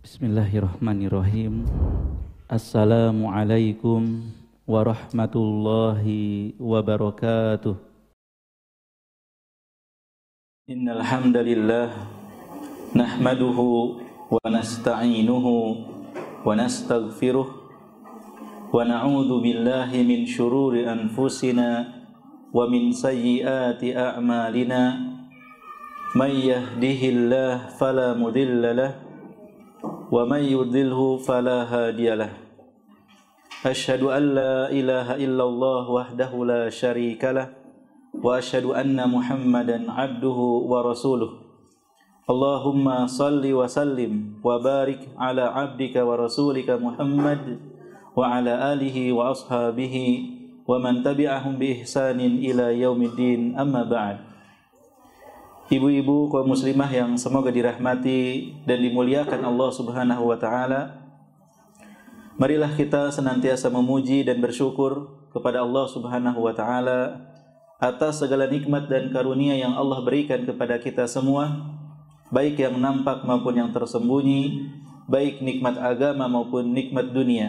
Bismillahirrahmanirrahim. Assalamualaikum warahmatullahi wabarakatuh. Innal hamdalillah nahmaduhu wa nasta'inuhu wa nastaghfiruh wa na'udzu billahi min shururi anfusina wa min sayyiati a'malina. May yahdihillahu fala mudilla lahu wa may yudlilhu fala hadiyalah. Asyhadu an la ilaha illallah wahdahu la syarikalah wa asyhadu anna Muhammadan abduhu wa rasuluh. Allahumma salli wa sallim wa barik ala abdika wa rasulika Muhammad wa ala alihi wa ashabihi wa man tabi'ahum bi ihsanin ila yaumiddin, amma ba'd. Ibu-ibu kaum muslimah yang semoga dirahmati dan dimuliakan Allah Subhanahu wa taala. Marilah kita senantiasa memuji dan bersyukur kepada Allah Subhanahu wa taala atas segala nikmat dan karunia yang Allah berikan kepada kita semua, baik yang nampak maupun yang tersembunyi, baik nikmat agama maupun nikmat dunia.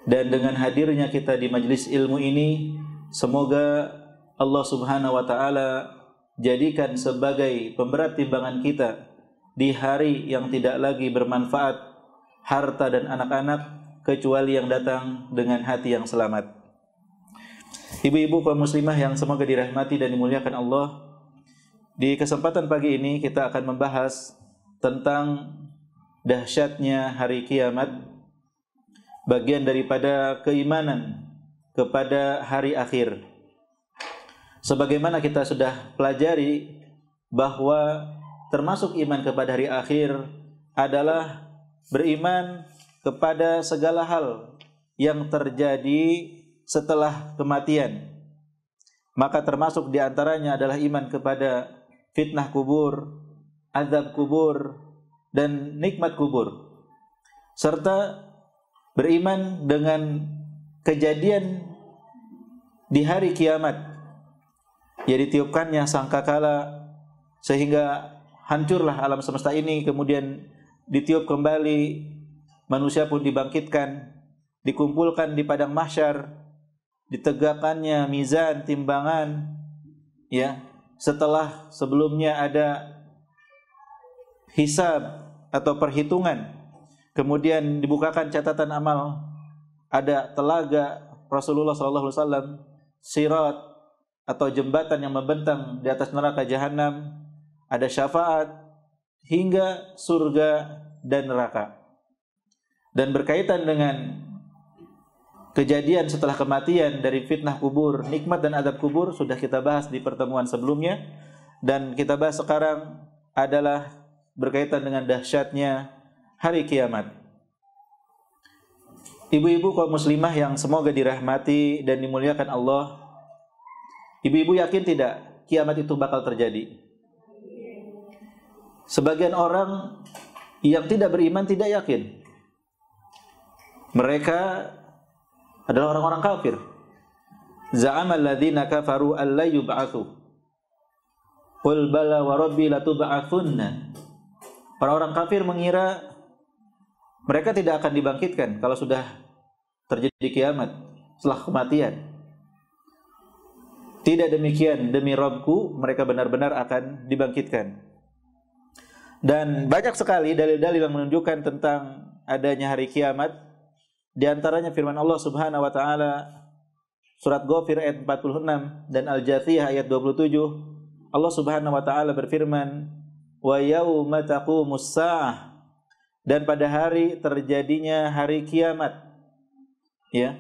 Dan dengan hadirnya kita di majelis ilmu ini, semoga Allah Subhanahu wa taala jadikan sebagai pemberat timbangan kita di hari yang tidak lagi bermanfaat harta dan anak-anak kecuali yang datang dengan hati yang selamat. Ibu-ibu kaum muslimah yang semoga dirahmati dan dimuliakan Allah, di kesempatan pagi ini kita akan membahas tentang dahsyatnya hari kiamat, bagian daripada keimanan kepada hari akhir. Sebagaimana kita sudah pelajari bahwa termasuk iman kepada hari akhir adalah beriman kepada segala hal yang terjadi setelah kematian. Maka termasuk diantaranya adalah iman kepada fitnah kubur, azab kubur, dan nikmat kubur. Serta beriman dengan kejadian di hari kiamat, ya ditiupkannya sangkakala sehingga hancurlah alam semesta ini, kemudian ditiup kembali, manusia pun dibangkitkan, dikumpulkan di padang mahsyar, ditegakkannya mizan, timbangan, ya, setelah sebelumnya ada hisab atau perhitungan, kemudian dibukakan catatan amal, ada telaga Rasulullah SAW, sirat atau jembatan yang membentang di atas neraka jahanam, ada syafaat hingga surga dan neraka. Dan berkaitan dengan kejadian setelah kematian dari fitnah kubur, nikmat dan azab kubur sudah kita bahas di pertemuan sebelumnya, dan kita bahas sekarang adalah berkaitan dengan dahsyatnya hari kiamat. Ibu-ibu kaum muslimah yang semoga dirahmati dan dimuliakan Allah, ibu-ibu yakin tidak kiamat itu bakal terjadi? Sebagian orang yang tidak beriman tidak yakin. Mereka adalah orang-orang kafir. Za'amal ladzina kafaru alla yub'atsu. Qul bala wa rabbi latub'atsunna. Orang-orang kafir mengira mereka tidak akan dibangkitkan kalau sudah terjadi kiamat setelah kematian. Tidak demikian, demi Rabbku mereka benar-benar akan dibangkitkan. Dan banyak sekali dalil-dalil yang menunjukkan tentang adanya hari kiamat. Di antaranya firman Allah Subhanahu wa taala surat Ghafir ayat 46 dan Al-Jathiyah ayat 27. Allah Subhanahu wa taala berfirman, "Wa yauma taqumus saah," dan pada hari terjadinya hari kiamat. Ya.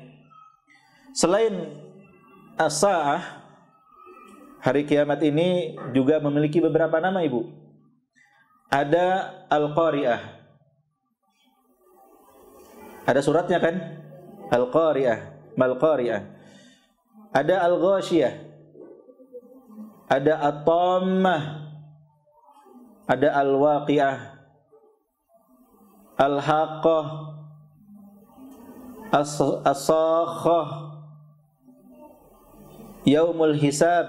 Selain as-saah, hari kiamat ini juga memiliki beberapa nama, Ibu. Ada Al-Qari'ah. Ada suratnya kan? Al-Qari'ah, Mal-Qari'ah. Ada Al-Ghashiyah. Ada At-Tammah. Ada Al-Waqi'ah. Al-Haqqah. As-Sakhah. Yaumul Hisab.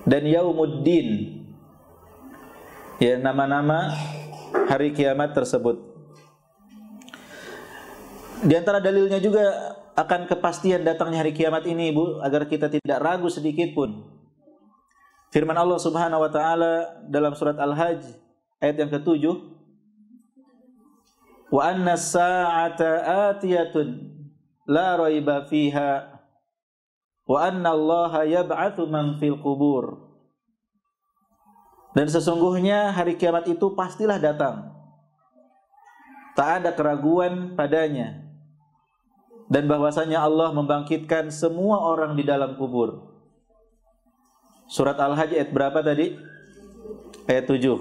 Dan Yaumuddin. Ya, nama-nama hari kiamat tersebut. Di antara dalilnya juga akan kepastian datangnya hari kiamat ini, Ibu, agar kita tidak ragu sedikit pun. Firman Allah Subhanahu wa taala dalam surat Al-Hajj ayat yang ke-7, "Wa anna as-sa'ata atiyatun la raiba fiha wa anna Allaha yab'atsu man fil qubur." Dan sesungguhnya hari kiamat itu pastilah datang. Tak ada keraguan padanya. Dan bahwasanya Allah membangkitkan semua orang di dalam kubur. Surat Al-Hajj ayat berapa tadi? Ayat 7.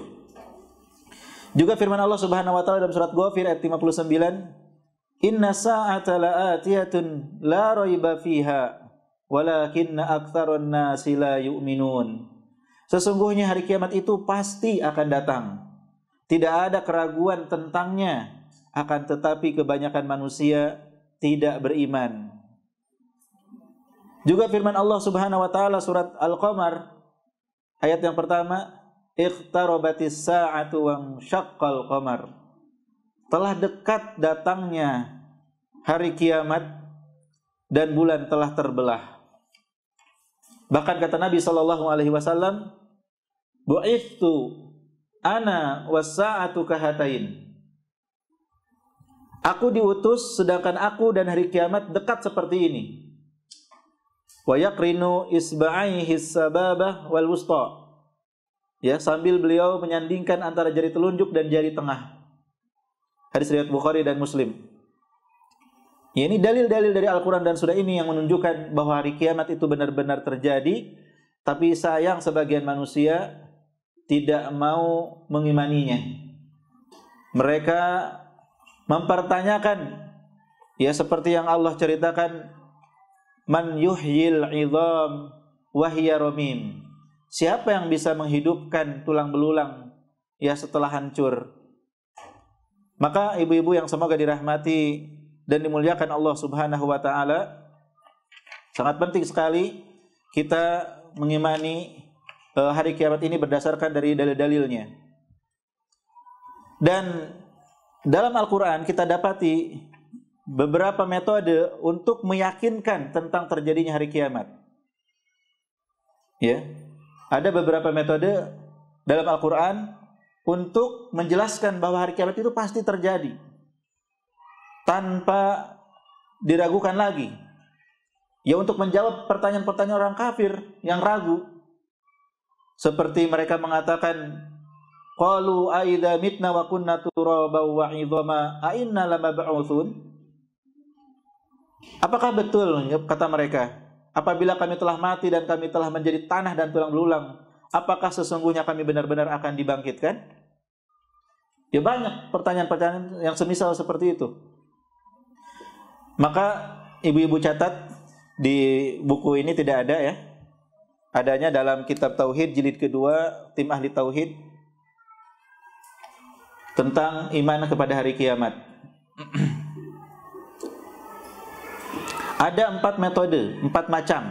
Juga firman Allah Subhanahu wa taala dalam surat Ghafir ayat 59, "Inna sa'ata la'atiyatun la raiba fiha walakinna aktsarun nasi la yu'minun." Sesungguhnya hari kiamat itu pasti akan datang. Tidak ada keraguan tentangnya, akan tetapi kebanyakan manusia tidak beriman. Juga firman Allah Subhanahu wa taala surat Al-Qamar ayat yang pertama, "Iqtarabatis sa'atu wa syaqqal qamar." Telah dekat datangnya hari kiamat dan bulan telah terbelah. Bahkan kata Nabi sallallahu alaihi wasallam, "Bu'ithtu ana was-sa'atu kahatain." Aku diutus sedangkan aku dan hari kiamat dekat seperti ini. Wa yaqrinu isba'aihi as-sababah wal wusta. Ya, sambil beliau menyandingkan antara jari telunjuk dan jari tengah. Hadis riwayat Bukhari dan Muslim. Ya, ini dalil-dalil dari Al-Qur'an dan Sunnah ini yang menunjukkan bahwa hari kiamat itu benar-benar terjadi, tapi sayang sebagian manusia tidak mau mengimaninya. Mereka mempertanyakan, ya seperti yang Allah ceritakan, "Man yuhyil 'idham wa hiya ramim." Siapa yang bisa menghidupkan tulang belulang ya setelah hancur? Maka ibu-ibu yang semoga dirahmati dan dimuliakan Allah Subhanahu wa taala, sangat penting sekali kita mengimani hari kiamat ini berdasarkan dari dalil-dalilnya. Dan dalam Al-Quran kita dapati beberapa metode untuk meyakinkan tentang terjadinya hari kiamat. Ya, ada beberapa metode dalam Al-Quran untuk menjelaskan bahwa hari kiamat itu pasti terjadi tanpa diragukan lagi. Ya, untuk menjawab pertanyaan-pertanyaan orang kafir yang ragu, seperti mereka mengatakan, qalu aidza mitna wa kunna turaban wa 'idhama a inna lamab'utsun. Apakah betul, kata mereka, apabila kami telah mati dan kami telah menjadi tanah dan tulang belulang, apakah sesungguhnya kami benar-benar akan dibangkitkan? Ya, banyak pertanyaan-pertanyaan yang semisal seperti itu. Maka ibu-ibu catat, di buku ini tidak ada ya. Adanya dalam kitab Tauhid jilid kedua, Tim Ahli Tauhid, tentang iman kepada hari kiamat. Ada 4 metode, 4 macam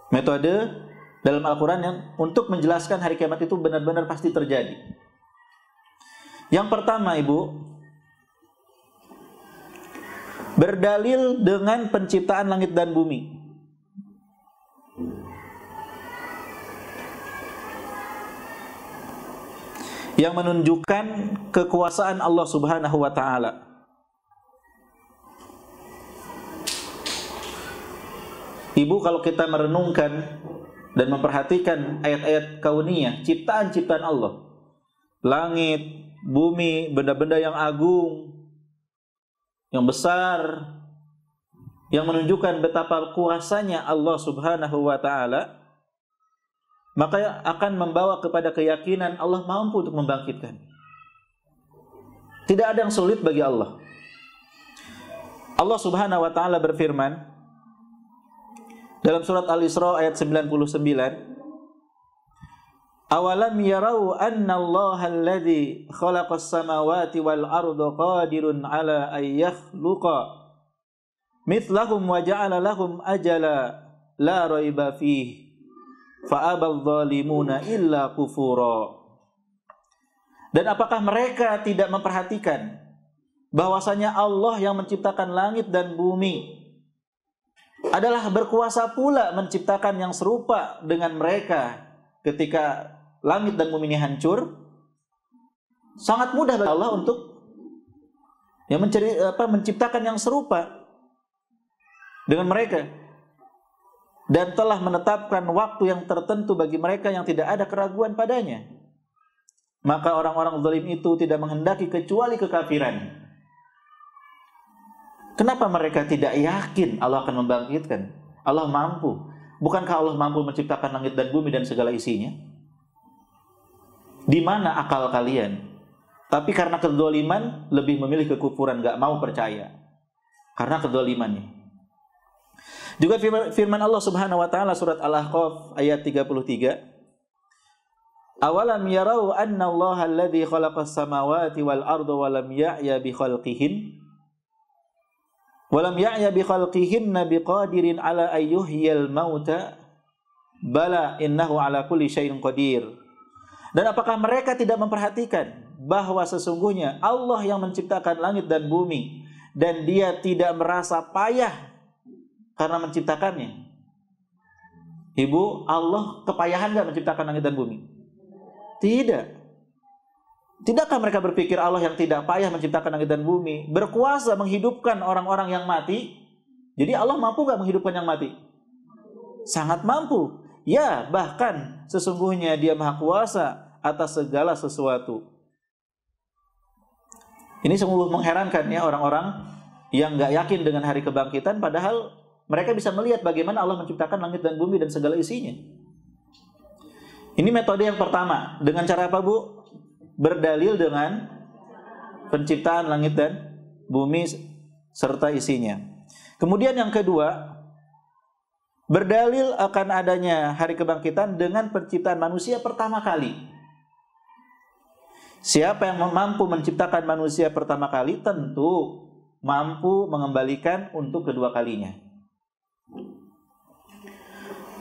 metode dalam Al-Quran yang untuk menjelaskan hari kiamat itu benar-benar pasti terjadi. Yang pertama, ibu, berdalil dengan penciptaan langit dan bumi. Yang menunjukkan kekuasaan Allah Subhanahu wa taala. Ibu, kalau kita merenungkan dan memperhatikan ayat-ayat kauniyah, ciptaan-ciptaan Allah, langit, bumi, benda-benda yang agung, yang besar, yang menunjukkan betapa kuasanya Allah Subhanahu wa taala, maka akan membawa kepada keyakinan Allah mampu untuk membangkitkan. Tidak ada yang sulit bagi Allah. Allah Subhanahu wa taala berfirman dalam surat Al-Isra ayat 99, "Awalam yarau anna Allaha alladzi khalaqas samawati wal arda qadirun ala ay yakhluqa mithlahum wa ja'ala lahum ajala la raiba fihi fa'abadh zalimuna illa kufura." Dan apakah mereka tidak memperhatikan bahwasanya Allah yang menciptakan langit dan bumi adalah berkuasa pula menciptakan yang serupa dengan mereka ketika langit dan bumi ini hancur? Sangat mudah bagi Allah untuk menciptakan yang serupa dengan mereka, dan telah menetapkan waktu yang tertentu bagi mereka yang tidak ada keraguan padanya. Maka orang-orang zalim itu tidak menghendaki kecuali kekafiran. Kenapa mereka tidak yakin Allah akan membangkitkan? Allah mampu. Bukankah Allah mampu menciptakan langit dan bumi dan segala isinya? Di mana akal kalian? Tapi karena kedzaliman lebih memilih kekufuran, gak mau percaya. Karena kedzalimannya. Juga firman Allah Subhanahu wa taala surat Al-Ahqaf ayat 33. Awalam yarau anna Allah alladhi khalaqas samawati wal arda wa lam ya'ya bi khalqihin wa lam ya'ya bi khalqihinna biqadirin ala ayyuhyal mauta bala innahu ala kulli syai'in qadir. Dan apakah mereka tidak memperhatikan bahwa sesungguhnya Allah yang menciptakan langit dan bumi dan dia tidak merasa payah karena menciptakannya? Ibu, Allah kepayahan enggak menciptakan langit dan bumi? Tidak. Tidakkah mereka berpikir Allah yang tidak payah menciptakan langit dan bumi berkuasa menghidupkan orang-orang yang mati? Jadi Allah mampu gak menghidupkan yang mati? Sangat mampu. Ya, bahkan sesungguhnya Dia Maha Kuasa atas segala sesuatu. Ini sungguh mengherankan ya orang-orang yang gak yakin dengan hari kebangkitan, padahal mereka bisa melihat bagaimana Allah menciptakan langit dan bumi dan segala isinya. Ini metode yang pertama. Dengan cara apa, Bu? Berdalil dengan penciptaan langit dan bumi serta isinya. Kemudian yang kedua, berdalil akan adanya hari kebangkitan dengan penciptaan manusia pertama kali. Siapa yang mampu menciptakan manusia pertama kali tentu mampu mengembalikan untuk kedua kalinya.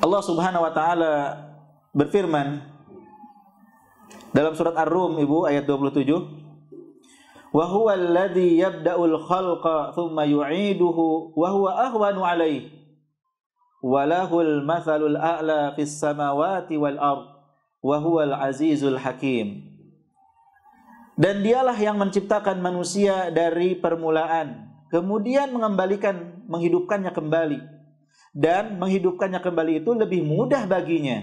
Allah Subhanahu wa taala berfirman dalam surat Ar-Rum, Ibu, ayat 27. Wa huwa alladhi yabda'ul khalqa thumma yu'iduhu wa huwa ahwanu 'alaihi wa lahul mathalul a'la fis samawati wal ard wa huwal azizul hakim. Dan dialah yang menciptakan manusia dari permulaan, kemudian menghidupkannya kembali. Dan menghidupkannya kembali itu lebih mudah baginya.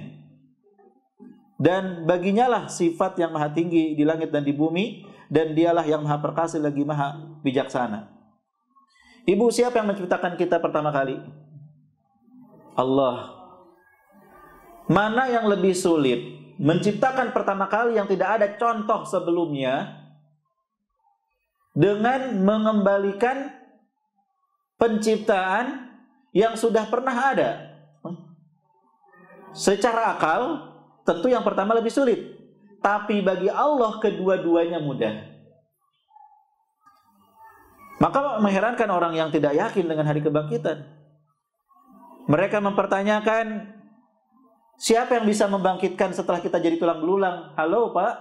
Dan baginya lah sifat yang maha tinggi di langit dan di bumi, dan dialah yang maha perkasa lagi maha bijaksana. Ibu, siapa yang menciptakan kita pertama kali? Allah. Mana yang lebih sulit? Menciptakan pertama kali yang tidak ada contoh sebelumnya, dengan mengembalikan penciptaan yang sudah pernah ada. Secara akal tentu yang pertama lebih sulit, tapi bagi Allah kedua-duanya mudah. Maka mengherankan orang yang tidak yakin dengan hari kebangkitan. Mereka mempertanyakan, siapa yang bisa membangkitkan setelah kita jadi tulang belulang? Halo Pak,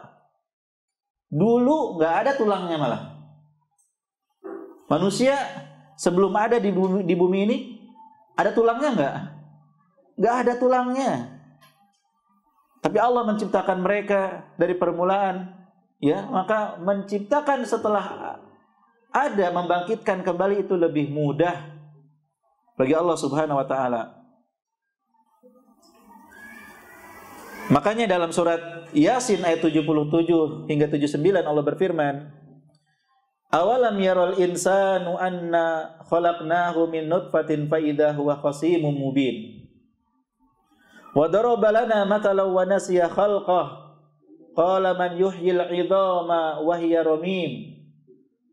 dulu nggak ada tulangnya malah. Manusia sebelum ada di bumi ini, ada tulangnya nggak? Nggak ada tulangnya. Tapi Allah menciptakan mereka dari permulaan, ya, maka menciptakan setelah ada, membangkitkan kembali itu lebih mudah bagi Allah Subhanahu wa taala. Makanya dalam surat Yasin ayat 77 hingga 79 Allah berfirman, awalam yaral insanu anna khalaqnahu min nutfatin fa idza huwa khasimun mubin. Wa daraba lana mathalan wa nasiya khalqah. Qala man yuhyil 'idhama wa hiya ramim.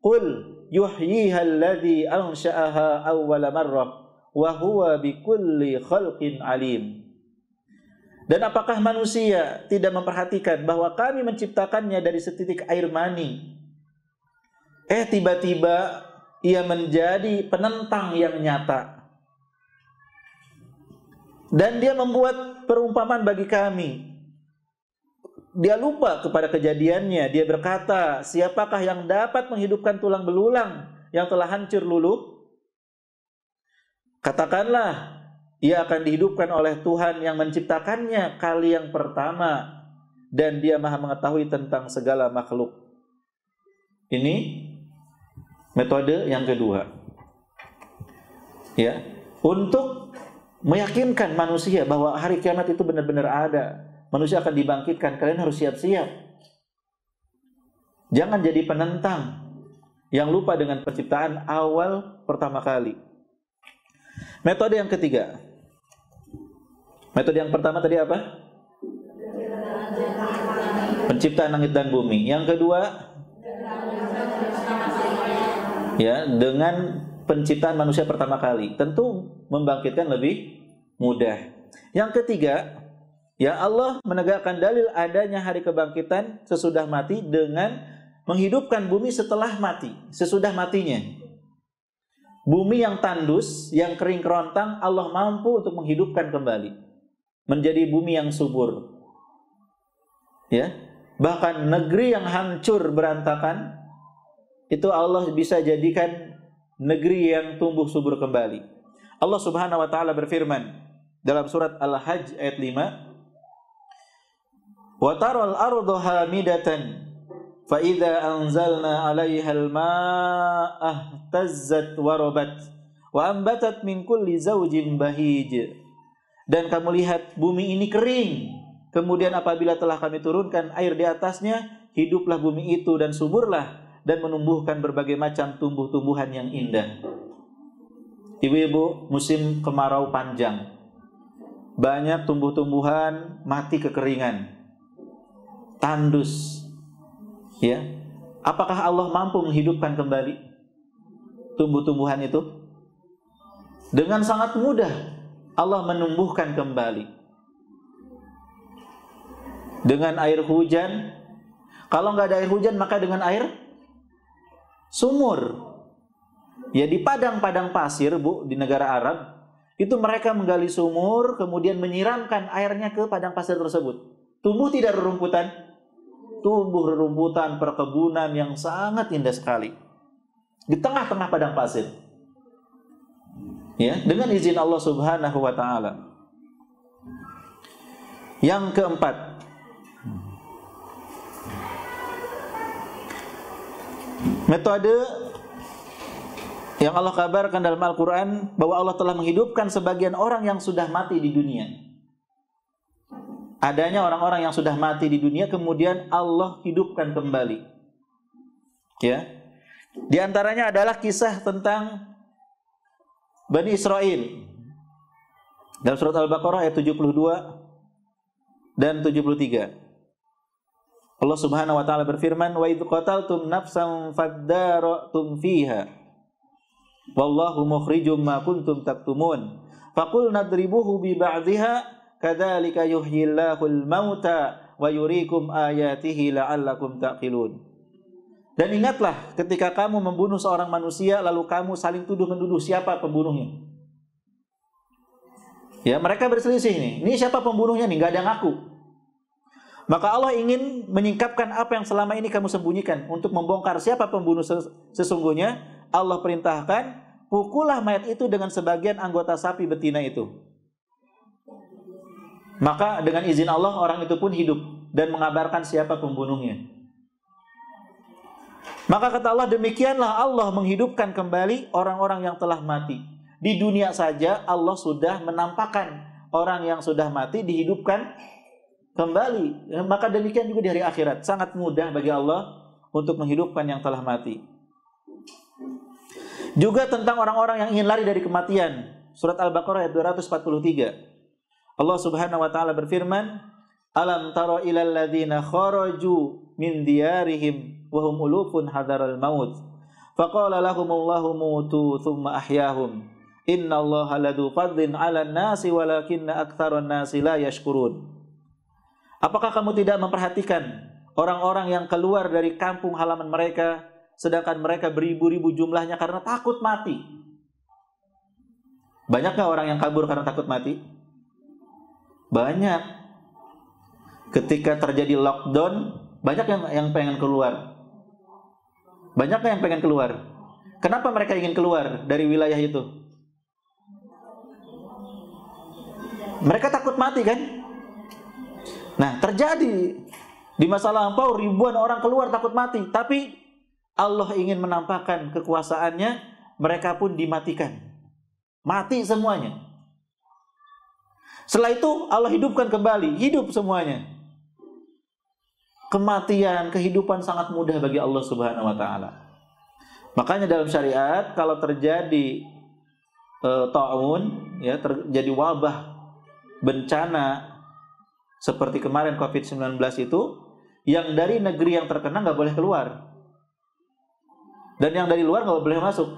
Qul yuhyiha alladhi ansha'aha awwala marrah wa huwa bikulli khalqin 'alim. Dan apakah manusia tidak memperhatikan bahwa kami menciptakannya dari setitik air mani? Tiba-tiba ia menjadi penentang yang nyata. Dan dia membuat perumpamaan bagi kami. dia lupa kepada kejadiannya. Dia berkata, siapakah yang dapat menghidupkan tulang belulang yang telah hancur luluh? Katakanlah, ia akan dihidupkan oleh Tuhan yang menciptakannya kali yang pertama, dan dia maha mengetahui tentang segala makhluk. Ini metode yang kedua, ya, untuk meyakinkan manusia bahwa hari kiamat itu benar-benar ada. Manusia akan dibangkitkan, kalian harus siap-siap. Jangan jadi penentang yang lupa dengan penciptaan awal pertama kali. Metode yang ketiga. Metode yang pertama tadi apa? Penciptaan langit dan bumi. Yang kedua, ya, dengan penciptaan manusia pertama kali. Tentu membangkitkan lebih mudah. Yang ketiga, ya, Allah menegakkan dalil adanya hari kebangkitan sesudah mati dengan menghidupkan bumi setelah mati, sesudah matinya. Bumi yang tandus, yang kering kerontang, Allah mampu untuk menghidupkan kembali menjadi bumi yang subur. Ya, bahkan negeri yang hancur berantakan itu Allah bisa jadikan negeri yang tumbuh subur kembali. Allah Subhanahu wa taala berfirman dalam surat Al-Hajj ayat 5, "Wa taral arda hamidatan fa idza anzalna 'alaihal maa'a ihtazzat wa rabat wa ambatat min kulli zawjin bahij." Dan kamu lihat bumi ini kering, kemudian apabila telah kami turunkan air di atasnya, hiduplah bumi itu dan suburlah dan menumbuhkan berbagai macam tumbuh-tumbuhan yang indah. Ibu-ibu, musim kemarau panjang, banyak tumbuh-tumbuhan mati kekeringan, tandus. Ya, apakah Allah mampu menghidupkan kembali tumbuh-tumbuhan itu? Dengan sangat mudah Allah menumbuhkan kembali. Dengan air hujan. Kalau nggak ada air hujan, maka dengan air sumur. Ya, di padang-padang pasir, Bu, di negara Arab, itu mereka menggali sumur, kemudian menyiramkan airnya ke padang pasir tersebut. Tumbuh tidak rerumputan? Tumbuh rerumputan, perkebunan yang sangat indah sekali di tengah-tengah padang pasir. Ya, dengan izin Allah Subhanahu wa taala. Yang keempat, metode yang Allah kabarkan dalam Al-Quran bahwa Allah telah menghidupkan sebagian orang yang sudah mati di dunia. Adanya orang-orang yang sudah mati di dunia kemudian Allah hidupkan kembali. Ya. Di antaranya adalah kisah tentang Bani Israel. Dalam surat Al-Baqarah ayat 72 dan 73. Allah Subhanahu wa taala berfirman, "Wa idz qataltum nafsan faddara'tum fiha wallahu mukhrijum ma kuntum taktumun faqul nadribuhu bi ba'dihha kadzalika yuhyillahul mauta wa yuriikum ayatihi la'allakum taqilun." Dan ingatlah ketika kamu membunuh seorang manusia lalu kamu saling tuduh-menuduh siapa pembunuhnya. Ya, mereka berselisih nih. Ini siapa pembunuhnya nih? Enggak ada yang ngaku. Maka Allah ingin menyingkapkan apa yang selama ini kamu sembunyikan. Untuk membongkar siapa pembunuh sesungguhnya, Allah perintahkan, pukullah mayat itu dengan sebagian anggota sapi betina itu. Maka dengan izin Allah, orang itu pun hidup dan mengabarkan siapa pembunuhnya. Maka kata Allah, demikianlah Allah menghidupkan kembali orang-orang yang telah mati. Di dunia saja Allah sudah menampakkan orang yang sudah mati dihidupkan kembali. Maka demikian juga di hari akhirat. Sangat mudah bagi Allah untuk menghidupkan yang telah mati. Juga tentang orang-orang yang ingin lari dari kematian. Surat Al-Baqarah ayat 243. Allah Subhanahu wa taala berfirman, "Alam tara ilal ladzina kharaju min diyarihim wa hum ulufun hadaral maut. Faqala lahumullahu mutu thumma ahyahum. Innallaha ladu fadlin 'alan nasi walakinna aktsaran nasi la yashkurun." Apakah kamu tidak memperhatikan orang-orang yang keluar dari kampung halaman mereka sedangkan mereka beribu-ribu jumlahnya karena takut mati? Banyakkah orang yang kabur karena takut mati? Banyak. ketika terjadi lockdown, banyak yang pengen keluar. Banyak yang pengen keluar. Kenapa mereka ingin keluar dari wilayah itu? Mereka takut mati kan? Nah, terjadi di masa lampau ribuan orang keluar takut mati, tapi Allah ingin menampakkan kekuasaannya, mereka pun dimatikan. Mati semuanya. Setelah itu Allah hidupkan kembali, hidup semuanya. Kematian, kehidupan sangat mudah bagi Allah Subhanahu wa taala. Makanya dalam syariat kalau terjadi ta'un, ya, terjadi wabah, bencana seperti kemarin COVID-19 itu, yang dari negeri yang terkena nggak boleh keluar. Dan yang dari luar nggak boleh masuk.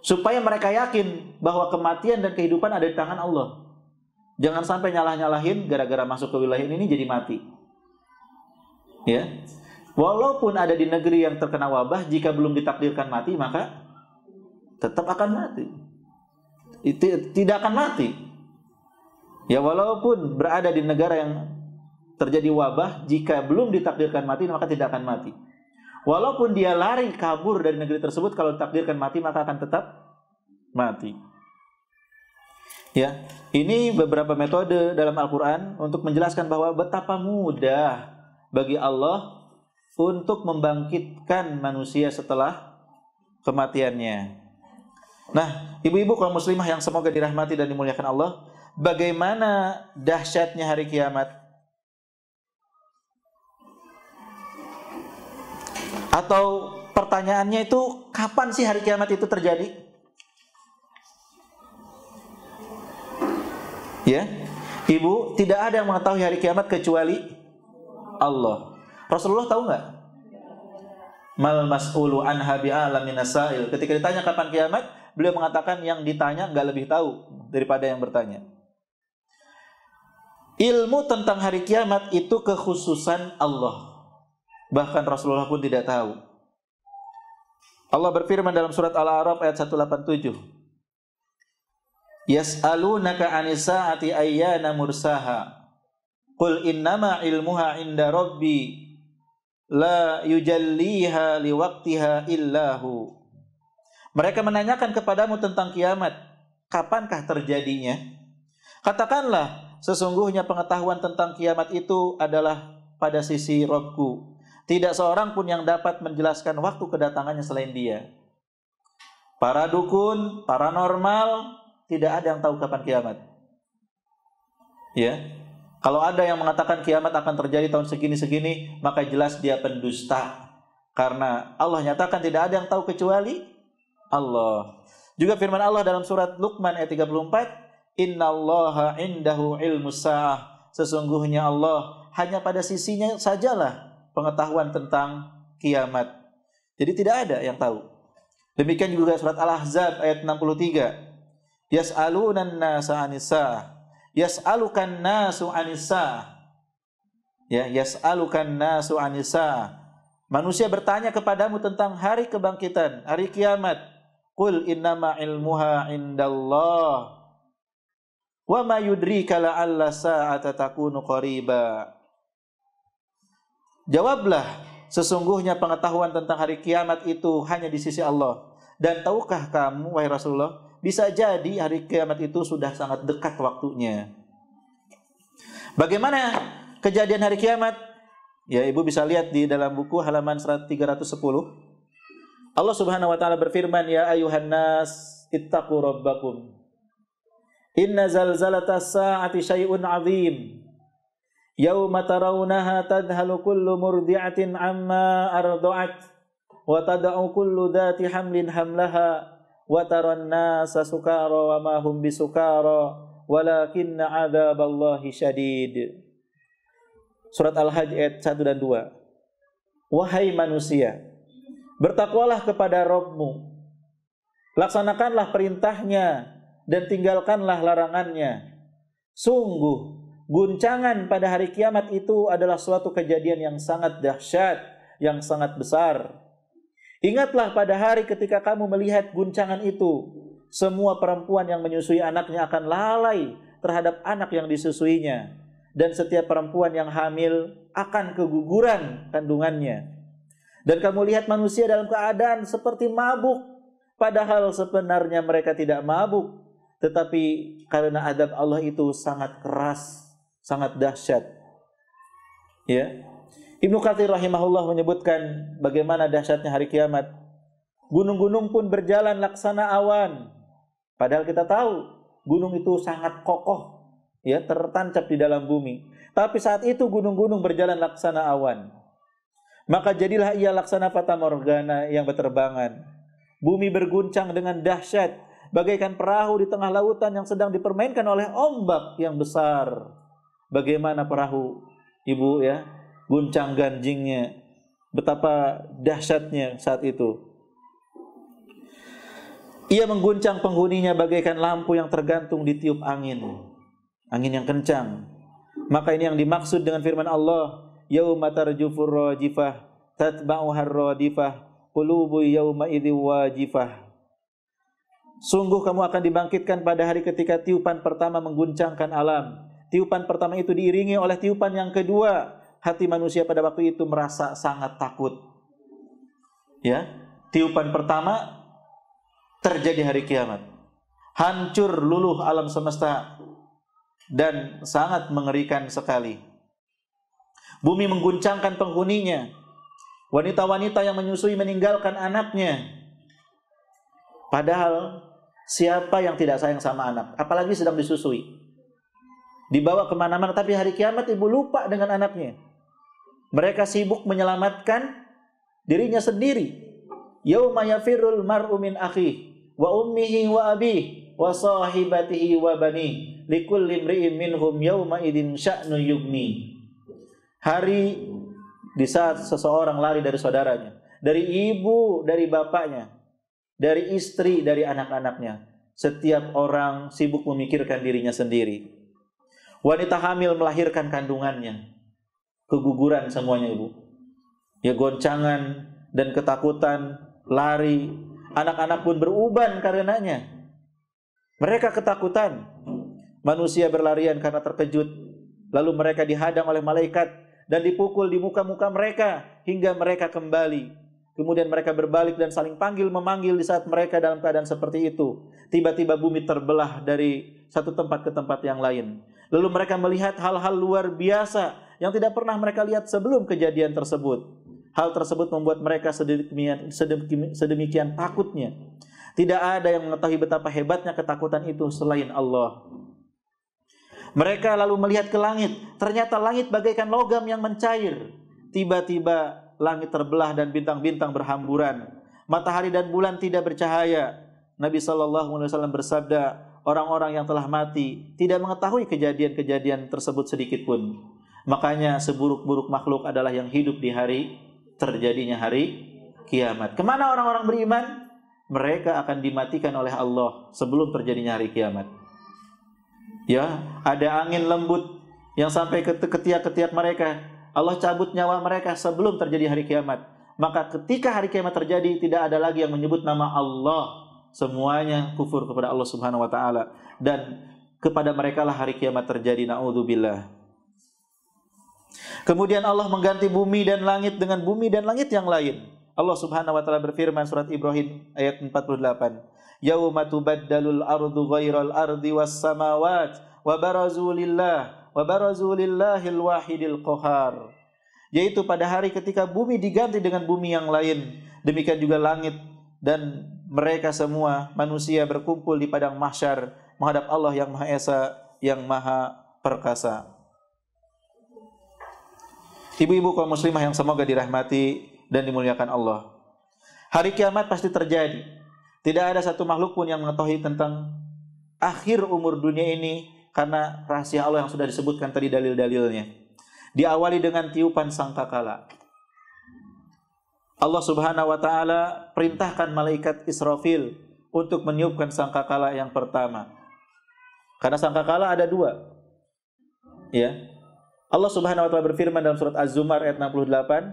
Supaya mereka yakin bahwa kematian dan kehidupan ada di tangan Allah. Jangan sampai nyalah-nyalahin gara-gara masuk ke wilayah ini jadi mati. Ya. Walaupun ada di negeri yang terkena wabah, jika belum ditakdirkan mati, maka tetap akan mati. Tidak akan mati. Ya, walaupun berada di negara yang terjadi wabah, jika belum ditakdirkan mati, maka tidak akan mati. Walaupun dia lari kabur dari negeri tersebut, kalau ditakdirkan mati, maka akan tetap mati. Ya, ini beberapa metode dalam Al-Quran untuk menjelaskan bahwa betapa mudah bagi Allah untuk membangkitkan manusia setelah kematiannya. Nah, ibu-ibu kaum muslimah yang semoga dirahmati dan dimuliakan Allah, bagaimana dahsyatnya hari kiamat? Atau pertanyaannya itu, kapan sih hari kiamat itu terjadi? Ya, ibu, tidak ada yang mengetahui hari kiamat kecuali Allah. Rasulullah tahu nggak? Mal mas'ulu anha bi'alamin nasail. Ketika ditanya kapan kiamat, beliau mengatakan yang ditanya nggak lebih tahu daripada yang bertanya. Ilmu tentang hari kiamat itu kekhususan Allah. Bahkan Rasulullah pun tidak tahu. Allah berfirman dalam surat Al-A'raf ayat 187. Yas'alunaka 'anis sa'ati ayyana mursaha. Qul innama ilmuha 'inda rabbi la yujalliha liwaqtiha illahu. Mereka menanyakan kepadamu tentang kiamat, kapankah terjadinya? Katakanlah, sesungguhnya pengetahuan tentang kiamat itu adalah pada sisi Rabbku. Tidak seorang pun yang dapat menjelaskan waktu kedatangannya selain Dia. Para dukun, paranormal, tidak ada yang tahu kapan kiamat. Ya. Kalau ada yang mengatakan kiamat akan terjadi tahun segini-segini, maka jelas dia pendusta. Karena Allah nyatakan tidak ada yang tahu kecuali Allah. Juga firman Allah dalam surat Luqman ayat 34, Innallaha indahu ilmus sa'ah. Sesungguhnya Allah hanya pada sisinya sajalah pengetahuan tentang kiamat. Jadi tidak ada yang tahu. Demikian juga surat Al-Ahzab ayat 63. Yas'alunan nasa 'anis sa'ah. Yas'alukan nasu 'anis sa'ah. Ya, yas'alukan nasu 'anis sa'ah. Manusia bertanya kepadamu tentang hari kebangkitan, hari kiamat. Qul innama ilmuha 'indallah. Wa ma yudrika la'alla sa'ata takunu qariba. Jawablah, sesungguhnya pengetahuan tentang hari kiamat itu hanya di sisi Allah. Dan tahukah kamu, wahai Rasulullah, bisa jadi hari kiamat itu sudah sangat dekat waktunya. Bagaimana kejadian hari kiamat? Ya, ibu bisa lihat di dalam buku halaman 310. Allah Subhanahu wa taala berfirman, ya ayuhan nas ittaqu rabbakum. Inna zalzalatas sa'ati syai'un 'adzim. Yauma tarawunaha tadhalu kullu murdi'atin amma arda'at wa tad'u kullu dhati hamlin hamlaha wa taran nasa sukara wa ma hum bisukara walakinna 'adzaballahi syadid. Surat Al-Hajj ayat 1 dan 2. Wahai manusia, bertakwalah kepada Rabbmu, laksanakanlah perintahnya dan tinggalkanlah larangannya. Sungguh guncangan pada hari kiamat itu adalah suatu kejadian yang sangat dahsyat, yang sangat besar. Ingatlah pada hari ketika kamu melihat guncangan itu, semua perempuan yang menyusui anaknya akan lalai terhadap anak yang disusuinya. dan setiap perempuan yang hamil akan keguguran kandungannya. Dan kamu lihat manusia dalam keadaan seperti mabuk, padahal sebenarnya mereka tidak mabuk, tetapi karena azab Allah itu sangat keras, sangat dahsyat. Ya. Ibnu Katsir rahimahullah menyebutkan bagaimana dahsyatnya hari kiamat. Gunung-gunung pun berjalan laksana awan. Padahal kita tahu gunung itu sangat kokoh, ya, tertancap di dalam bumi. Tapi saat itu gunung-gunung berjalan laksana awan. Maka jadilah ia laksana fata morgana yang berterbangan. Bumi berguncang dengan dahsyat, bagaikan perahu di tengah lautan yang sedang dipermainkan oleh ombak yang besar. Bagaimana perahu, Ibu, ya, guncang ganjingnya, betapa dahsyatnya saat itu. Ia mengguncang penghuninya bagaikan lampu yang tergantung di tiup angin yang kencang. Maka ini yang dimaksud dengan firman Allah, yauma tarjufur rajifah tatba'uhar radifah qulubu yauma idzi wajifah. Sungguh kamu akan dibangkitkan pada hari ketika tiupan pertama mengguncangkan alam. Tiupan pertama itu diiringi oleh tiupan yang kedua. Hati manusia pada waktu itu merasa sangat takut. Ya, tiupan pertama terjadi hari kiamat. Hancur luluh alam semesta dan sangat mengerikan sekali. Bumi mengguncangkan penghuninya. Wanita-wanita yang menyusui meninggalkan anaknya. Padahal siapa yang tidak sayang sama anak, apalagi sedang disusui, dibawa kemana-mana. Tapi hari kiamat ibu lupa dengan anaknya. Mereka sibuk menyelamatkan dirinya sendiri. Yauma yafirrul mar'u min akhihi wa ummihi wa abihi wa sahibatihi wa bani likulli imri'in minhum yauma idzin sya'nu yughni. Hari di saat seseorang lari dari saudaranya, dari ibu, dari bapaknya, dari istri, dari anak-anaknya. Setiap orang sibuk memikirkan dirinya sendiri. Wanita hamil melahirkan kandungannya, keguguran semuanya, Ibu. Ya, goncangan dan ketakutan, lari. Anak-anak pun beruban karenanya. Mereka ketakutan. Manusia berlarian karena terkejut. Lalu mereka dihadang oleh malaikat dan dipukul di muka-muka mereka hingga mereka kembali. Kemudian mereka berbalik dan saling panggil-memanggil di saat mereka dalam keadaan seperti itu. Tiba-tiba bumi terbelah dari satu tempat ke tempat yang lain. Lalu mereka melihat hal-hal luar biasa yang tidak pernah mereka lihat sebelum kejadian tersebut. Hal tersebut membuat mereka sedemikian takutnya. Tidak ada yang mengetahui betapa hebatnya ketakutan itu selain Allah. Mereka lalu melihat ke langit. Ternyata langit bagaikan logam yang mencair. Tiba-tiba langit terbelah dan bintang-bintang berhamburan. Matahari dan bulan tidak bercahaya. Nabi SAW bersabda, orang-orang yang telah mati tidak mengetahui kejadian-kejadian tersebut sedikit pun. Makanya seburuk-buruk makhluk adalah yang hidup di hari terjadinya hari kiamat. Kemana orang-orang beriman? Mereka akan dimatikan oleh Allah sebelum terjadinya hari kiamat. Ya, ada angin lembut yang sampai ke ketiak-ketiak mereka. Allah cabut nyawa mereka sebelum terjadi hari kiamat. Maka ketika hari kiamat terjadi, tidak ada lagi yang menyebut nama Allah. Semuanya kufur kepada Allah Subhanahu wa taala, dan kepada mereka lah hari kiamat terjadi. Naudzubillah. Kemudian Allah mengganti bumi dan langit dengan bumi dan langit yang lain. Allah Subhanahu wa taala berfirman surat Ibrahim ayat 48. Yauma tubaddalul ardu ghairal ardi was samawati wa barazu lillahil wahidil qahar. Yaitu pada hari ketika bumi diganti dengan bumi yang lain, demikian juga langit, dan mereka semua manusia berkumpul di padang mahsyar menghadap Allah yang Maha Esa, yang Maha Perkasa. Ibu-ibu kaum muslimah yang semoga dirahmati dan dimuliakan Allah. Hari kiamat pasti terjadi. Tidak ada satu makhluk pun yang mengetahui tentang akhir umur dunia ini, karena rahasia Allah yang sudah disebutkan tadi dalil-dalilnya. Diawali dengan tiupan sangkakala. Allah Subhanahu wa taala perintahkan malaikat Israfil untuk meniupkan sangkakala yang pertama. Karena sangkakala ada dua. Ya. Allah Subhanahu wa taala berfirman dalam surat Az-Zumar ayat 68,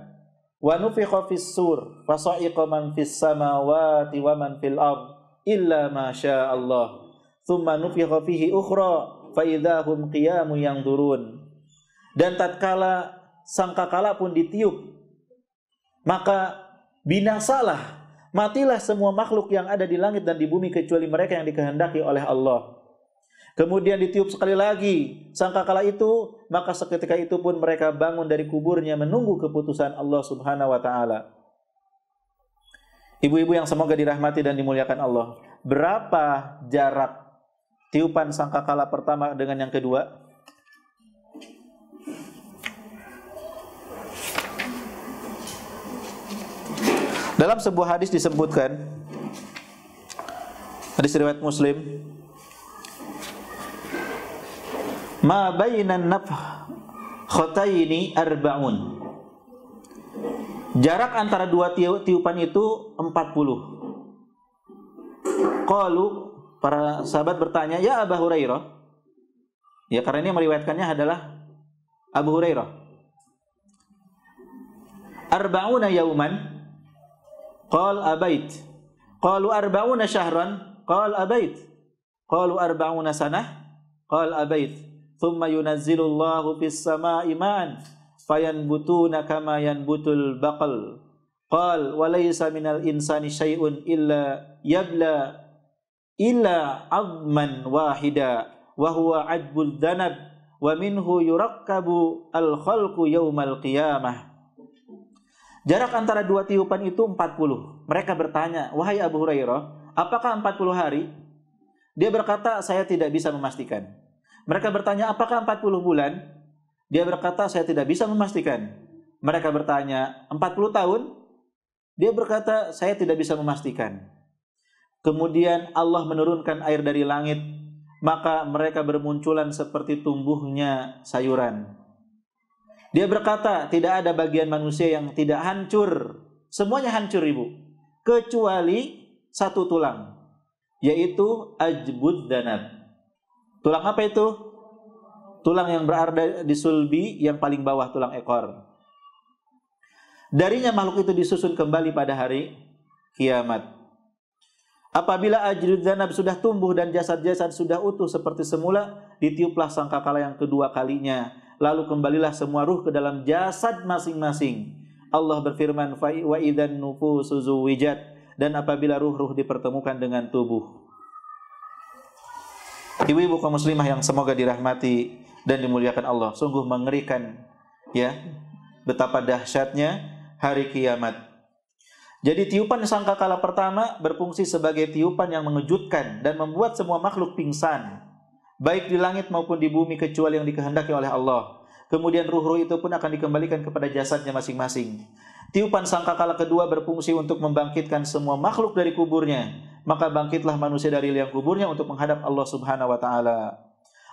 "Wa nufikha fis-sur fa sa'iqa man fis samawati wa man fil ard illa ma syaa Allah. Tsumma nufikha fihi ukhra fa idzahum qiyamun yanzurun." Dan tatkala sangkakala pun ditiup, maka binasalah, matilah semua makhluk yang ada di langit dan di bumi kecuali mereka yang dikehendaki oleh Allah. Kemudian ditiup sekali lagi sangkakala itu, maka seketika itu pun mereka bangun dari kuburnya menunggu keputusan Allah Subhanahu wa taala. Ibu-ibu yang semoga dirahmati dan dimuliakan Allah, berapa jarak tiupan sangkakala pertama dengan yang kedua? Dalam sebuah hadis disebutkan, hadis riwayat Muslim, ma bainan nafkhataini arba'un. Jarak antara dua tiupan itu 40. Qalu, para sahabat bertanya, ya Abu Hurairah. Ya, karena ini meriwayatkannya adalah Abu Hurairah. Arba'una yauman. Qal abait. Qalu arba'una syahran. Qal abait. Qalu arba'una sanah. Qal abait. Thumma yunazzilullahu fis sama'i ma'an fayanbutuna kama yanbutul baqal. Qal wa laysa minal insani syai'un illa yabla illa 'azman wahida wa huwa 'ajbul dhanab wa minhu yurakkabu al-khalqu yaumal qiyamah. Jarak antara dua tiupan itu 40. Mereka bertanya, wahai Abu Hurairah, apakah 40 hari? Dia berkata, saya tidak bisa memastikan. Mereka bertanya, apakah 40 bulan? Dia berkata, saya tidak bisa memastikan. Mereka bertanya, 40 tahun? Dia berkata, saya tidak bisa memastikan. Kemudian Allah menurunkan air dari langit, maka mereka bermunculan seperti tumbuhnya sayuran. Dia berkata, tidak ada bagian manusia yang tidak hancur. Semuanya hancur, ibu, kecuali satu tulang, yaitu ajbud danab. Tulang apa itu? Tulang yang berada di sulbi, yang paling bawah tulang ekor. Darinya makhluk itu disusun kembali pada hari kiamat. Apabila ajbud danab sudah tumbuh dan jasad-jasad sudah utuh seperti semula, ditiuplah sangkakala yang kedua kalinya. Lalu kembalilah semua ruh ke dalam jasad masing-masing. Allah berfirman, wa idzan nufusu zuwijat, dan apabila ruh-ruh dipertemukan dengan tubuh. Ibu-ibu kaum muslimah yang semoga dirahmati dan dimuliakan Allah, sungguh mengerikan ya betapa dahsyatnya hari kiamat. Jadi tiupan sangkakala pertama berfungsi sebagai tiupan yang mengejutkan dan membuat semua makhluk pingsan, baik di langit maupun di bumi kecuali yang dikehendaki oleh Allah. Kemudian ruh-ruh itu pun akan dikembalikan kepada jasadnya masing-masing. Tiupan sangkakala kedua berfungsi untuk membangkitkan semua makhluk dari kuburnya. Maka bangkitlah manusia dari liang kuburnya untuk menghadap Allah Subhanahu wa taala.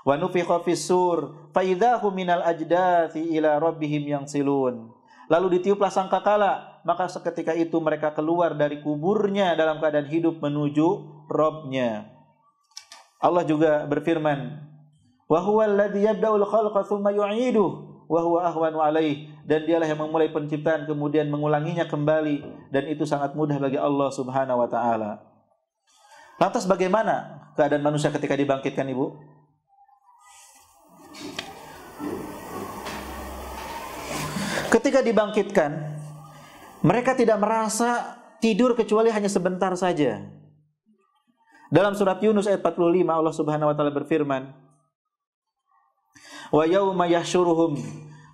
Wa nufikha fis sur fa idzahum minal ajdathi ila rabbihim yansilun. Lalu ditiuplah sangkakala, maka seketika itu mereka keluar dari kuburnya dalam keadaan hidup menuju Rabb-Nya. Allah juga berfirman, wa huwal ladzi yabda'ul khalqa tsumma yu'iduhu wa huwa ahwanu 'alaihi, dan dialah yang memulai penciptaan kemudian mengulanginya kembali, dan itu sangat mudah bagi Allah Subhanahu wa taala. Lantas bagaimana keadaan manusia ketika dibangkitkan, Ibu? Ketika dibangkitkan, mereka tidak merasa tidur kecuali hanya sebentar saja. Dalam surat Yunus ayat 45 Allah Subhanahu wa taala berfirman, wa yauma yahsyuruhum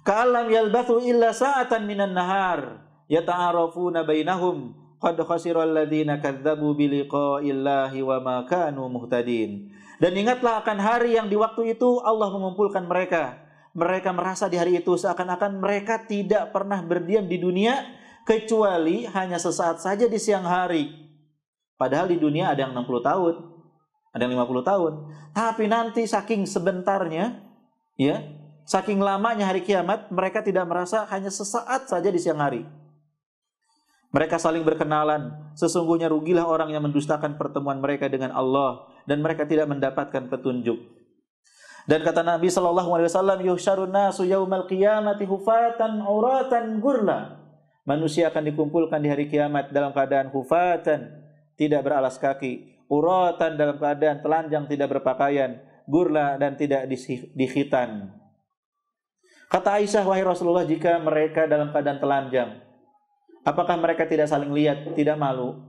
ka'allam yalbathu illa sa'atan minan nahar yata'arafuna bainahum qad khasiral ladzina kadzdzabu biliqa'illahi wa ma kanu muhtadin. Dan ingatlah akan hari yang di waktu itu Allah mengumpulkan mereka. Mereka merasa di hari itu seakan-akan mereka tidak pernah berdiam di dunia kecuali hanya sesaat saja di siang hari. Padahal di dunia ada yang 60 tahun, ada yang 50 tahun. Tapi nanti saking sebentarnya, ya, saking lamanya hari kiamat, mereka tidak merasa hanya sesaat saja di siang hari. Mereka saling berkenalan. Sesungguhnya rugilah orang yang mendustakan pertemuan mereka dengan Allah, dan mereka tidak mendapatkan petunjuk. Dan kata Nabi SAW, yuhsyarun nasu yaumal qiyamati hufatan uratan gurla. Manusia akan dikumpulkan di hari kiamat dalam keadaan hufatan, tidak beralas kaki, uratan dalam keadaan telanjang tidak berpakaian, gurla dan tidak dikhitan. Kata Aisyah, wahai Rasulullah, jika mereka dalam keadaan telanjang, apakah mereka tidak saling lihat, tidak malu?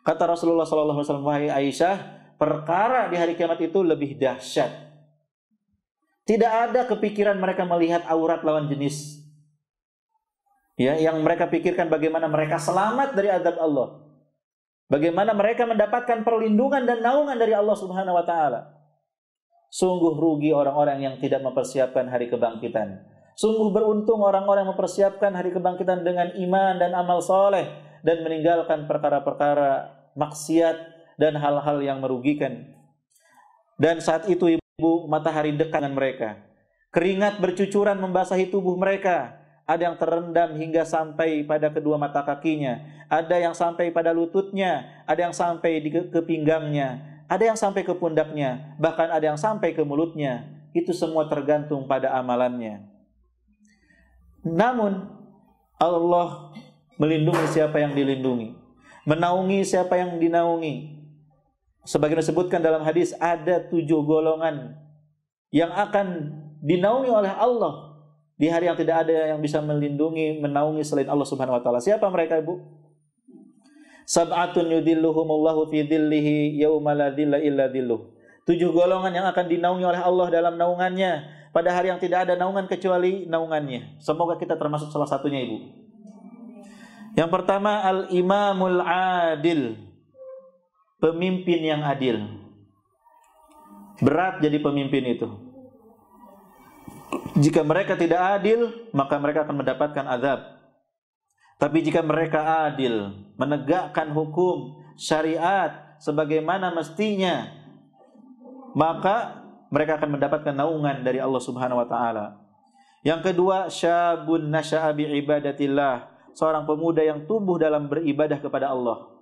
Kata Rasulullah SAW, wahai Aisyah, perkara di hari kiamat itu lebih dahsyat. Tidak ada kepikiran mereka melihat aurat lawan jenis. Ya, yang mereka pikirkan bagaimana mereka selamat dari azab Allah. Bagaimana mereka mendapatkan perlindungan dan naungan dari Allah Subhanahu wa taala. Sungguh rugi orang-orang yang tidak mempersiapkan hari kebangkitan. Sungguh beruntung orang-orang yang mempersiapkan hari kebangkitan dengan iman dan amal soleh dan meninggalkan perkara-perkara maksiat dan hal-hal yang merugikan. Dan saat itu ibu, matahari dekat dengan mereka. Keringat bercucuran membasahi tubuh mereka. Ada yang terendam hingga sampai pada kedua mata kakinya. Ada yang sampai pada lututnya. Ada yang sampai ke pinggangnya. Ada yang sampai ke pundaknya, bahkan ada yang sampai ke mulutnya. Itu semua tergantung pada amalannya. Namun Allah melindungi siapa yang dilindungi, menaungi siapa yang dinaungi. Sebagaimana disebutkan dalam hadis, ada 7 golongan yang akan dinaungi oleh Allah di hari yang tidak ada yang bisa melindungi, menaungi selain Allah Subhanahu wa taala. Siapa mereka, Ibu? Sab'atun yudhilluhumullahu fi dhillihi yauma la dhilla illa dhilluh. 7 golongan yang akan dinaungi oleh Allah dalam naungannya pada hari yang tidak ada naungan kecuali naungannya. Semoga kita termasuk salah satunya, Ibu. Yang pertama, al-imamul adil. Pemimpin yang adil. Berat jadi pemimpin itu. Jika mereka tidak adil, maka mereka akan mendapatkan azab. Tapi jika mereka adil, menegakkan hukum syariat sebagaimana mestinya, maka mereka akan mendapatkan naungan dari Allah Subhanahu wa taala. Yang kedua, syabun nasya'a bi ibadatillah, seorang pemuda yang tumbuh dalam beribadah kepada Allah.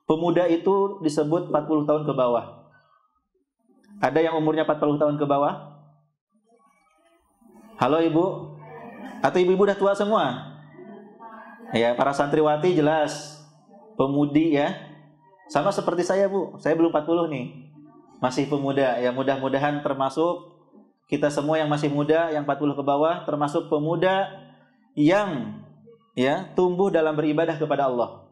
Pemuda itu disebut 40 tahun ke bawah. Ada yang umurnya 40 tahun ke bawah? Halo Ibu? Atau ibu-ibu udah tua semua? Ya, para santriwati jelas pemudi ya. Sama seperti saya, Bu. Saya belum 40 nih. Masih pemuda. Ya, mudah-mudahan termasuk kita semua yang masih muda, yang 40 ke bawah, termasuk pemuda yang ya, tumbuh dalam beribadah kepada Allah.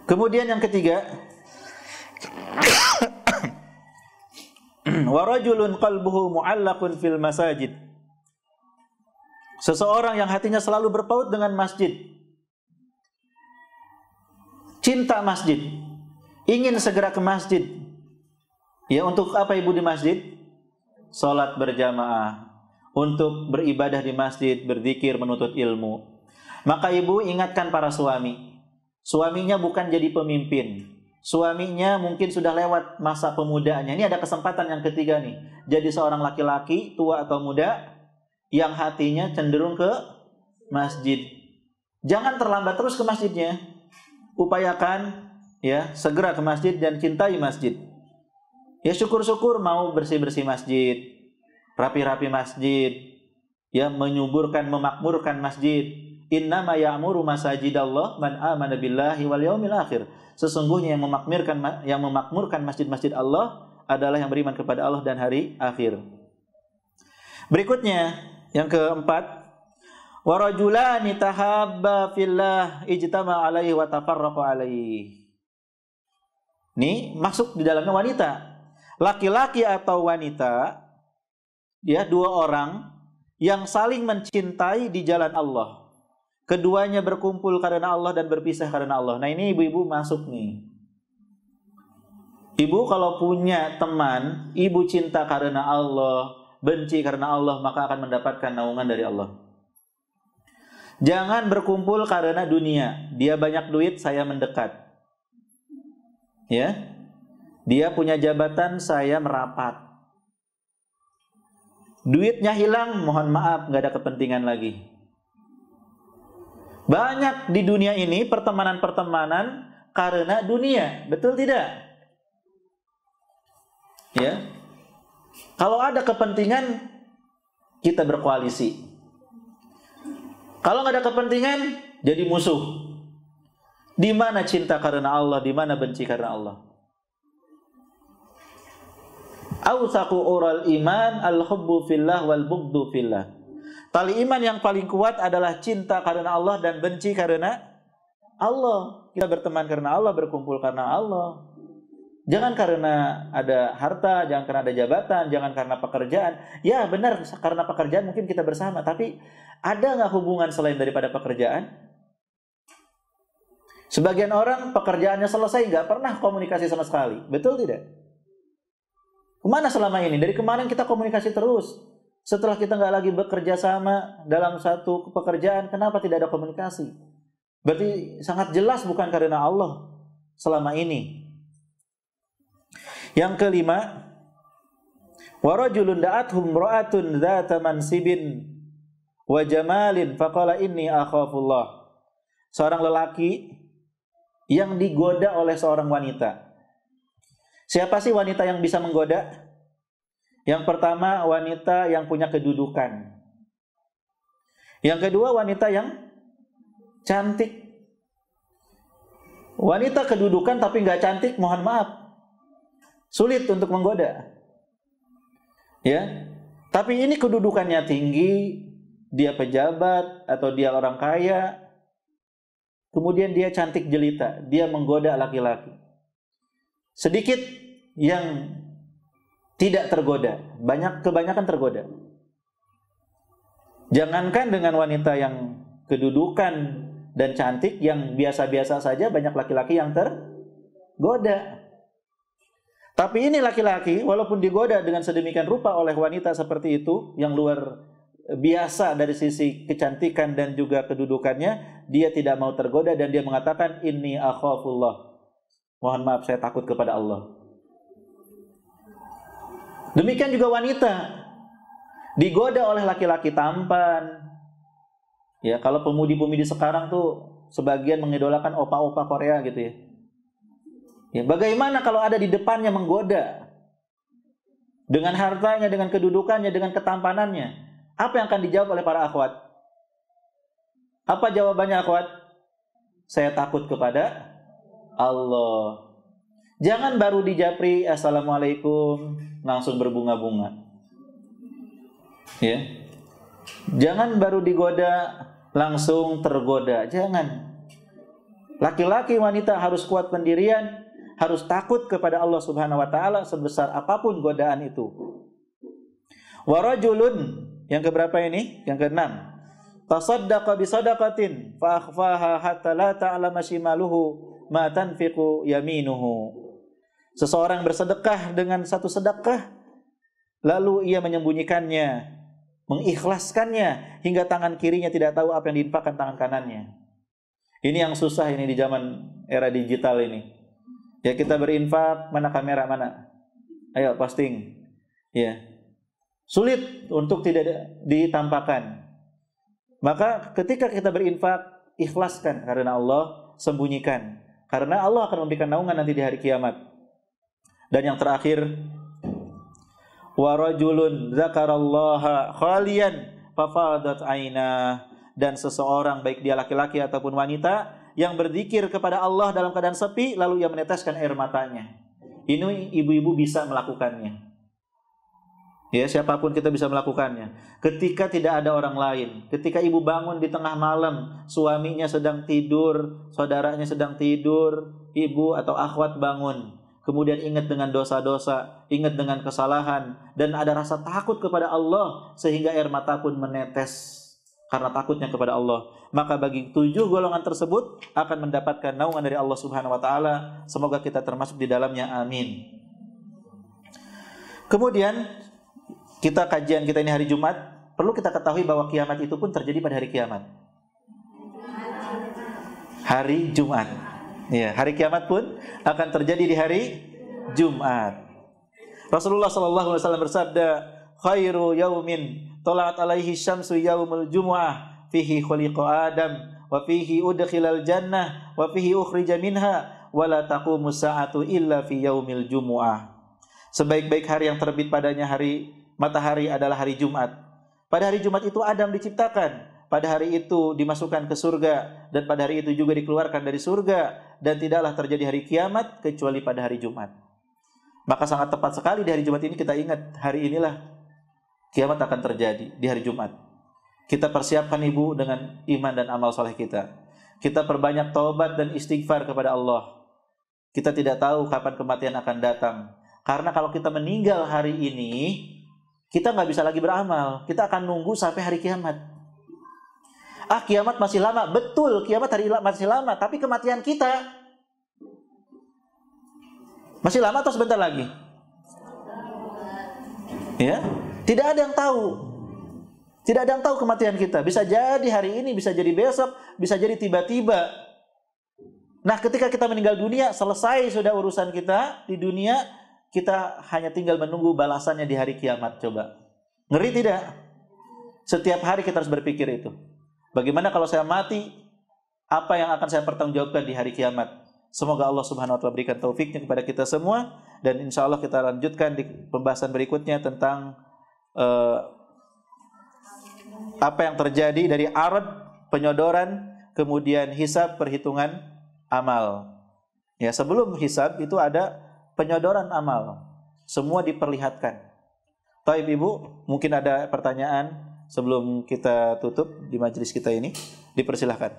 Kemudian yang ketiga, wa rajulun qalbuhu mu'allaqun fil masajid. Seseorang yang hatinya selalu berpaut dengan masjid. Cinta masjid. Ingin segera ke masjid. Ya, untuk apa Ibu di masjid? Salat berjamaah. Untuk beribadah di masjid, berzikir, menuntut ilmu. Maka Ibu ingatkan para suami. Suaminya bukan jadi pemimpin. Suaminya mungkin sudah lewat masa pemudanya. Ini ada kesempatan yang ketiga nih. Jadi seorang laki-laki, tua atau muda, yang hatinya cenderung ke masjid. Jangan terlambat terus ke masjidnya. Upayakan ya segera ke masjid dan cintai masjid. Ya, syukur-syukur mau bersih-bersih masjid, rapi-rapi masjid, ya menyuburkan, memakmurkan masjid. Innama ya'muru masajidallah man amana billahi wal yaumil akhir. Sesungguhnya yang memakmurkan masjid-masjid Allah adalah yang beriman kepada Allah dan hari akhir. Berikutnya yang keempat, wa rajulani tahabba fillah ijtama alaihi wa tafarraqa alaihi. Ini masuk di dalamnya wanita. Laki-laki atau wanita, ya, 2 orang yang saling mencintai di jalan Allah. Keduanya berkumpul karena Allah dan berpisah karena Allah. Nah, ini ibu-ibu masuk nih. Ibu kalau punya teman, ibu cinta karena Allah, benci karena Allah, maka akan mendapatkan naungan dari Allah. Jangan berkumpul karena dunia. Dia banyak duit, saya mendekat. Ya. Dia punya jabatan, saya merapat. Duitnya hilang, mohon maaf, nggak ada kepentingan lagi. Banyak di dunia ini pertemanan-pertemanan karena dunia, betul tidak? Ya. Kalau ada kepentingan, kita berkoalisi. Kalau nggak ada kepentingan, jadi musuh. Di mana cinta karena Allah, di mana benci karena Allah? Awsaqu ural iman al-hubbu fillah wal bughdu fillah. Tali iman yang paling kuat adalah cinta karena Allah dan benci karena Allah. Kita berteman karena Allah, berkumpul karena Allah. Jangan karena ada harta, jangan karena ada jabatan, jangan karena pekerjaan. Ya benar, karena pekerjaan mungkin kita bersama, tapi ada nggak hubungan selain daripada pekerjaan? Sebagian orang pekerjaannya selesai, nggak pernah komunikasi sama sekali. Betul tidak? Kemana selama ini? Dari kemarin kita komunikasi terus. Setelah kita nggak lagi bekerja sama dalam satu pekerjaan, kenapa tidak ada komunikasi? Berarti sangat jelas bukan karena Allah selama ini. Yang kelima, wa rajulun da'athum ra'atun dzata mansibin wa jamalin faqala inni akhafullah. Seorang lelaki yang digoda oleh seorang wanita. Siapa sih wanita yang bisa menggoda? Yang pertama, wanita yang punya kedudukan. Yang kedua, wanita yang cantik. Wanita kedudukan tapi nggak cantik, mohon maaf, sulit untuk menggoda. Ya. Tapi ini kedudukannya tinggi, dia pejabat atau dia orang kaya. Kemudian dia cantik jelita, dia menggoda laki-laki. Sedikit yang tidak tergoda, kebanyakan tergoda. Jangankan dengan wanita yang kedudukan dan cantik, yang biasa-biasa saja banyak laki-laki yang tergoda. Tapi ini laki-laki, walaupun digoda dengan sedemikian rupa oleh wanita seperti itu, yang luar biasa dari sisi kecantikan dan juga kedudukannya, dia tidak mau tergoda dan dia mengatakan, inni akhafullah. Mohon maaf, saya takut kepada Allah. Demikian juga wanita, digoda oleh laki-laki tampan. Ya, kalau pemudi-pemudi sekarang tuh sebagian mengidolakan opa-opa Korea gitu ya. Ya, bagaimana kalau ada di depannya menggoda? Dengan hartanya, dengan kedudukannya, dengan ketampanannya. Apa yang akan dijawab oleh para akhwat? Apa jawabannya akhwat? Saya takut kepada Allah. Jangan baru dijapri assalamualaikum langsung berbunga-bunga. Ya. Jangan baru digoda langsung tergoda. Jangan. Laki-laki wanita harus kuat pendirian, harus takut kepada Allah Subhanahu wa taala sebesar apapun godaan itu. Wa rajulun, yang keberapa ini? Yang keenam. Tasaddaqa bi sadaqatin fa akhfaha hatta la ta'lama shimaluhu ma tanfiqu yaminuhu. Seseorang bersedekah dengan satu sedekah, lalu ia menyembunyikannya, mengikhlaskannya hingga tangan kirinya tidak tahu apa yang diinfakkan tangan kanannya. Ini yang susah ini di zaman era digital ini. Ya, kita berinfak, mana kamera, mana? Ayo posting. Ya. Sulit untuk tidak ditampakkan. Maka ketika kita berinfak, ikhlaskan karena Allah, sembunyikan. Karena Allah akan memberikan naungan nanti di hari kiamat. Dan yang terakhir, wa rajulun dzakarallaha khaliyan fafadat ainah. Dan seseorang, baik dia laki-laki ataupun wanita, yang berzikir kepada Allah dalam keadaan sepi, lalu ia meneteskan air matanya. Ini ibu-ibu bisa melakukannya. Ya, siapapun kita bisa melakukannya. Ketika tidak ada orang lain, ketika ibu bangun di tengah malam, suaminya sedang tidur, saudaranya sedang tidur, ibu atau akhwat bangun, kemudian ingat dengan dosa-dosa, ingat dengan kesalahan, dan ada rasa takut kepada Allah, sehingga air mata pun menetes karena takutnya kepada Allah, maka bagi 7 golongan tersebut akan mendapatkan naungan dari Allah Subhanahu wa taala. Semoga kita termasuk di dalamnya, amin. Kemudian kajian kita ini hari Jumat, perlu kita ketahui bahwa kiamat itu pun terjadi pada hari kiamat. Hari Jumat. Ya, hari kiamat pun akan terjadi di hari Jumat. Rasulullah sallallahu alaihi wasallam bersabda, khairu yaumin tala'at alaihi syamsu yaumul jumu'ah fihi khuliqa Adam wa fihi udkhilal jannah wa fihi ukhrija minha wa la taqumu sa'atu illa fi yaumil jumu'ah. Sebaik-baik hari yang terbit padanya matahari adalah hari Jumat. Pada hari Jumat itu Adam diciptakan, pada hari itu dimasukkan ke surga, dan pada hari itu juga dikeluarkan dari surga, dan tidaklah terjadi hari kiamat kecuali pada hari Jumat. Maka sangat tepat sekali di hari Jumat ini kita ingat, hari inilah kiamat akan terjadi di hari Jumat. Kita persiapkan ibu dengan iman dan amal soleh kita. Kita perbanyak taubat dan istighfar kepada Allah. Kita tidak tahu kapan kematian akan datang. Karena kalau kita meninggal hari ini, kita nggak bisa lagi beramal. Kita akan nunggu sampai hari kiamat. Kiamat masih lama. Betul, kiamat hari masih lama. Tapi kematian kita masih lama atau sebentar lagi? Ya, tidak ada yang tahu. Tidak ada yang tahu kematian kita. Bisa jadi hari ini, bisa jadi besok, bisa jadi tiba-tiba. Nah, ketika kita meninggal dunia, selesai sudah urusan kita di dunia, kita hanya tinggal menunggu balasannya di hari kiamat. Coba. Ngeri tidak? Setiap hari kita harus berpikir itu. Bagaimana kalau saya mati? Apa yang akan saya pertanggungjawabkan di hari kiamat? Semoga Allah Subhanahu wa taala berikan taufiknya kepada kita semua, dan insya Allah kita lanjutkan di pembahasan berikutnya tentang apa yang terjadi dari arad, penyodoran, kemudian hisab, perhitungan amal. Ya, sebelum hisab itu ada penyodoran amal. Semua diperlihatkan. Taib Ibu, mungkin ada pertanyaan sebelum kita tutup di majelis kita ini. Dipersilahkan.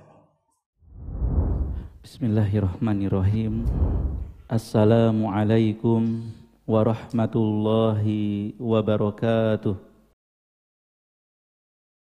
Bismillahirrahmanirrahim. Assalamualaikum warahmatullahi wabarakatuh.